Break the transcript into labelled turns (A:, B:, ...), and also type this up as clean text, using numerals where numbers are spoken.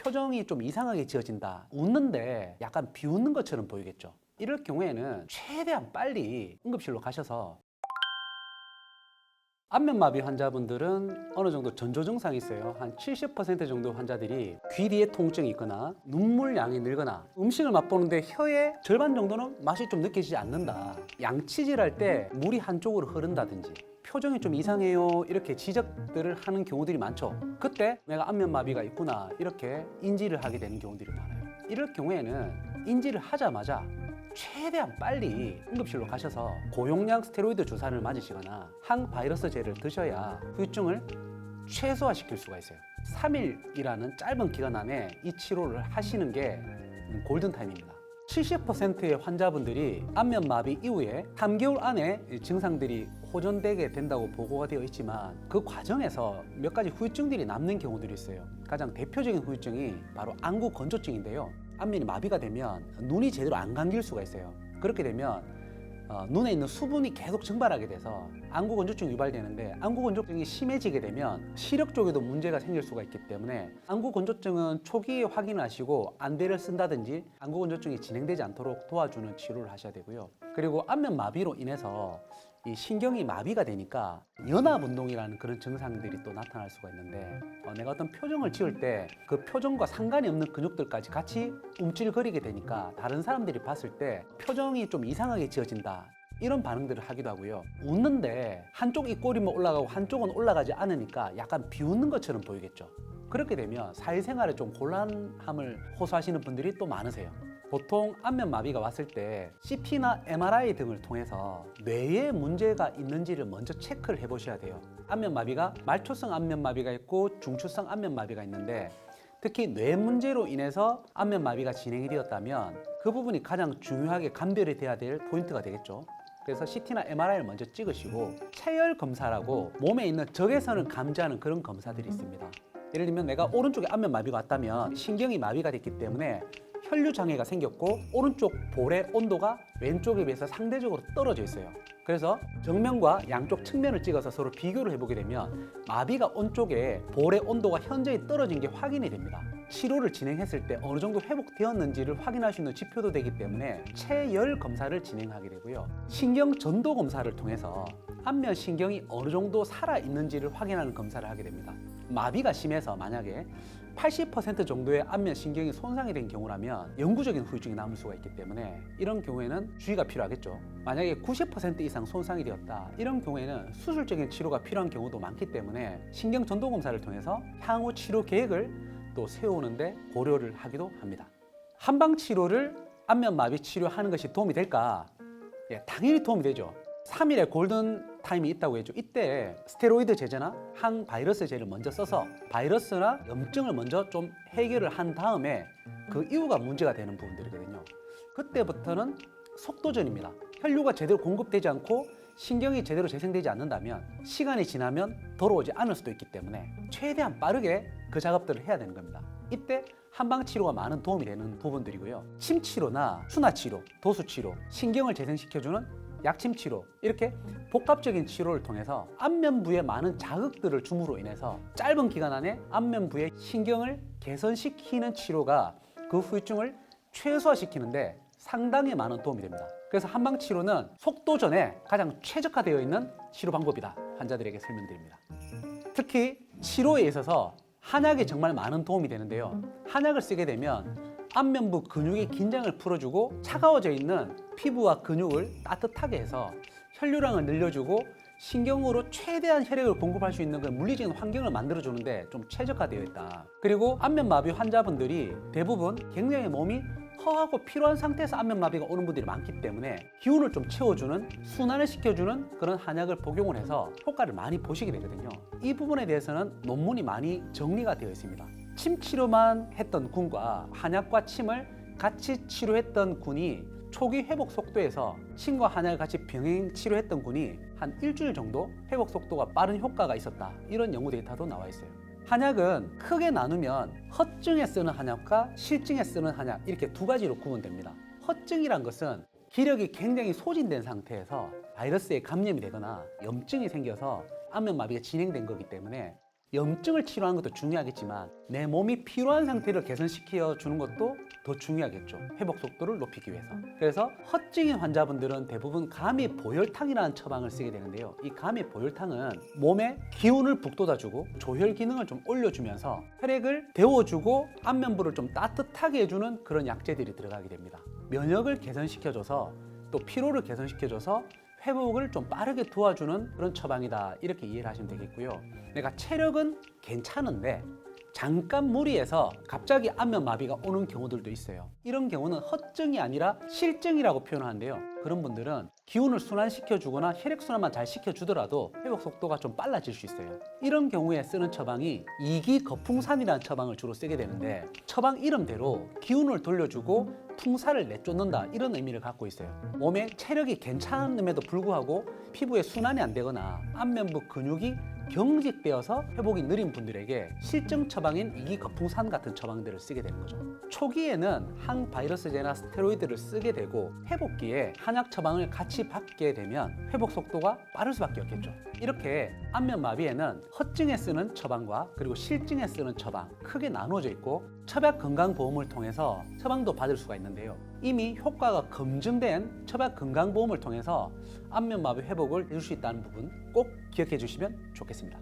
A: 표정이 좀 이상하게 지어진다. 웃는데 약간 비웃는 것처럼 보이겠죠. 이럴 경우에는 최대한 빨리 응급실로 가셔서 안면마비 환자분들은 어느 정도 전조 증상이 있어요. 한 70% 정도 환자들이 귀 뒤에 통증이 있거나 눈물량이 늘거나 음식을 맛보는데 혀의 절반 정도는 맛이 좀 느껴지지 않는다. 양치질할 때 물이 한쪽으로 흐른다든지 표정이 좀 이상해요 이렇게 지적들을 하는 경우들이 많죠. 그때 내가 안면마비가 있구나 이렇게 인지를 하게 되는 경우들이 많아요. 이럴 경우에는 인지를 하자마자 최대한 빨리 응급실로 가셔서 고용량 스테로이드 주사를 맞으시거나 항바이러스제를 드셔야 후유증을 최소화시킬 수가 있어요. 3일이라는 짧은 기간 안에 이 치료를 하시는 게 골든타임입니다. 70%의 환자분들이 안면마비 이후에 3개월 안에 증상들이 호전되게 된다고 보고가 되어 있지만 그 과정에서 몇 가지 후유증들이 남는 경우들이 있어요. 가장 대표적인 후유증이 바로 안구 건조증인데요. 안면이 마비가 되면 눈이 제대로 안 감길 수가 있어요. 그렇게 되면 눈에 있는 수분이 계속 증발하게 돼서 안구 건조증이 유발되는데 안구 건조증이 심해지게 되면 시력 쪽에도 문제가 생길 수가 있기 때문에 안구 건조증은 초기에 확인을 하시고 안대를 쓴다든지 안구 건조증이 진행되지 않도록 도와주는 치료를 하셔야 되고요. 그리고 안면 마비로 인해서 이 신경이 마비가 되니까 연합운동이라는 그런 증상들이 또 나타날 수가 있는데 내가 어떤 표정을 지을 때 그 표정과 상관이 없는 근육들까지 같이 움찔거리게 되니까 다른 사람들이 봤을 때 표정이 좀 이상하게 지어진다 이런 반응들을 하기도 하고요. 웃는데 한쪽 입꼬리만 올라가고 한쪽은 올라가지 않으니까 약간 비웃는 것처럼 보이겠죠. 그렇게 되면 사회생활에 좀 곤란함을 호소하시는 분들이 또 많으세요. 보통 안면마비가 왔을 때 CT나 MRI 등을 통해서 뇌에 문제가 있는지를 먼저 체크를 해보셔야 돼요. 안면마비가 말초성 안면마비가 있고 중추성 안면마비가 있는데 특히 뇌 문제로 인해서 안면마비가 진행이 되었다면 그 부분이 가장 중요하게 감별이 돼야 될 포인트가 되겠죠. 그래서 CT나 MRI를 먼저 찍으시고 체열 검사라고 몸에 있는 적외선을 감지하는 그런 검사들이 있습니다. 예를 들면 내가 오른쪽에 안면마비가 왔다면 신경이 마비가 됐기 때문에 혈류 장애가 생겼고 오른쪽 볼의 온도가 왼쪽에 비해서 상대적으로 떨어져 있어요. 그래서 정면과 양쪽 측면을 찍어서 서로 비교를 해보게 되면 마비가 온 쪽에 볼의 온도가 현저히 떨어진 게 확인이 됩니다. 치료를 진행했을 때 어느 정도 회복되었는지를 확인할 수 있는 지표도 되기 때문에 체열 검사를 진행하게 되고요. 신경 전도 검사를 통해서 안면 신경이 어느 정도 살아있는지를 확인하는 검사를 하게 됩니다. 마비가 심해서 만약에 80% 정도의 안면 신경이 손상이 된 경우라면 영구적인 후유증이 남을 수가 있기 때문에 이런 경우에는 주의가 필요하겠죠. 만약에 90% 이상 손상이 되었다 이런 경우에는 수술적인 치료가 필요한 경우도 많기 때문에 신경 전도 검사를 통해서 향후 치료 계획을 또 세우는데 고려를 하기도 합니다. 한방 치료를 안면 마비 치료하는 것이 도움이 될까? 예, 당연히 도움이 되죠. 3일의 골든 타임이 있다고 했죠. 이때 스테로이드 제제나 항바이러스제를 먼저 써서 바이러스나 염증을 먼저 좀 해결을 한 다음에 그 이후가 문제가 되는 부분들이거든요. 그때부터는 속도전입니다. 혈류가 제대로 공급되지 않고 신경이 제대로 재생되지 않는다면 시간이 지나면 돌아오지 않을 수도 있기 때문에 최대한 빠르게 그 작업들을 해야 되는 겁니다. 이때 한방치료가 많은 도움이 되는 부분들이고요. 침치료나 순화치료, 도수치료, 신경을 재생시켜주는 약침치료 이렇게 복합적인 치료를 통해서 안면부에 많은 자극들을 줌으로 인해서 짧은 기간 안에 안면부의 신경을 개선시키는 치료가 그 후유증을 최소화시키는데 상당히 많은 도움이 됩니다. 그래서 한방치료는 속도전에 가장 최적화되어 있는 치료 방법이다 환자들에게 설명드립니다. 특히 치료에 있어서 한약이 정말 많은 도움이 되는데요. 한약을 쓰게 되면 안면부 근육의 긴장을 풀어주고 차가워져 있는 피부와 근육을 따뜻하게 해서 혈류량을 늘려주고 신경으로 최대한 혈액을 공급할 수 있는 그런 물리적인 환경을 만들어주는데 좀 최적화되어 있다. 그리고 안면마비 환자분들이 대부분 굉장히 몸이 허하고 피로한 상태에서 안면마비가 오는 분들이 많기 때문에 기운을 좀 채워주는 순환을 시켜주는 그런 한약을 복용을 해서 효과를 많이 보시게 되거든요. 이 부분에 대해서는 논문이 많이 정리가 되어 있습니다. 침 치료만 했던 군과 한약과 침을 같이 치료했던 군이 초기 회복 속도에서 침과 한약을 같이 병행 치료했던 군이 한 일주일 정도 회복 속도가 빠른 효과가 있었다. 이런 연구 데이터도 나와 있어요. 한약은 크게 나누면 허증에 쓰는 한약과 실증에 쓰는 한약 이렇게 두 가지로 구분됩니다. 허증이란 것은 기력이 굉장히 소진된 상태에서 바이러스에 감염이 되거나 염증이 생겨서 안면마비가 진행된 거기 때문에 염증을 치료하는 것도 중요하겠지만 내 몸이 피로한 상태를 개선시켜 주는 것도 더 중요하겠죠. 회복 속도를 높이기 위해서. 그래서 허증인 환자분들은 대부분 감이 보혈탕이라는 처방을 쓰게 되는데요. 이 감이 보혈탕은 몸에 기운을 북돋아주고 조혈 기능을 좀 올려주면서 혈액을 데워주고 안면부를 좀 따뜻하게 해주는 그런 약재들이 들어가게 됩니다. 면역을 개선시켜줘서 또 피로를 개선시켜줘서 회복을 좀 빠르게 도와주는 그런 처방이다, 이렇게 이해를 하시면 되겠고요. 내가 체력은 괜찮은데 잠깐 무리해서 갑자기 안면마비가 오는 경우들도 있어요. 이런 경우는 허증이 아니라 실증이라고 표현하는데요. 그런 분들은 기운을 순환시켜주거나 혈액순환만 잘 시켜주더라도 회복 속도가 좀 빨라질 수 있어요. 이런 경우에 쓰는 처방이 이기거풍산이라는 처방을 주로 쓰게 되는데, 처방 이름대로 기운을 돌려주고 풍사를 내쫓는다, 이런 의미를 갖고 있어요. 몸에 체력이 괜찮음에도 불구하고 피부에 순환이 안 되거나 안면부 근육이 경직되어서 회복이 느린 분들에게 실증 처방인 이기거풍산 같은 처방들을 쓰게 되는 거죠. 초기에는 항바이러스제나 스테로이드를 쓰게 되고 회복기에 한약 처방을 같이 받게 되면 회복 속도가 빠를 수밖에 없겠죠. 이렇게 안면마비에는 허증에 쓰는 처방과 그리고 실증에 쓰는 처방 크게 나누어져 있고, 처약건강보험을 통해서 처방도 받을 수가 있는데요. 이미 효과가 검증된 처약건강보험을 통해서 안면마비 회복을 해줄 수 있다는 부분 꼭 기억해 주시면 좋겠습니다.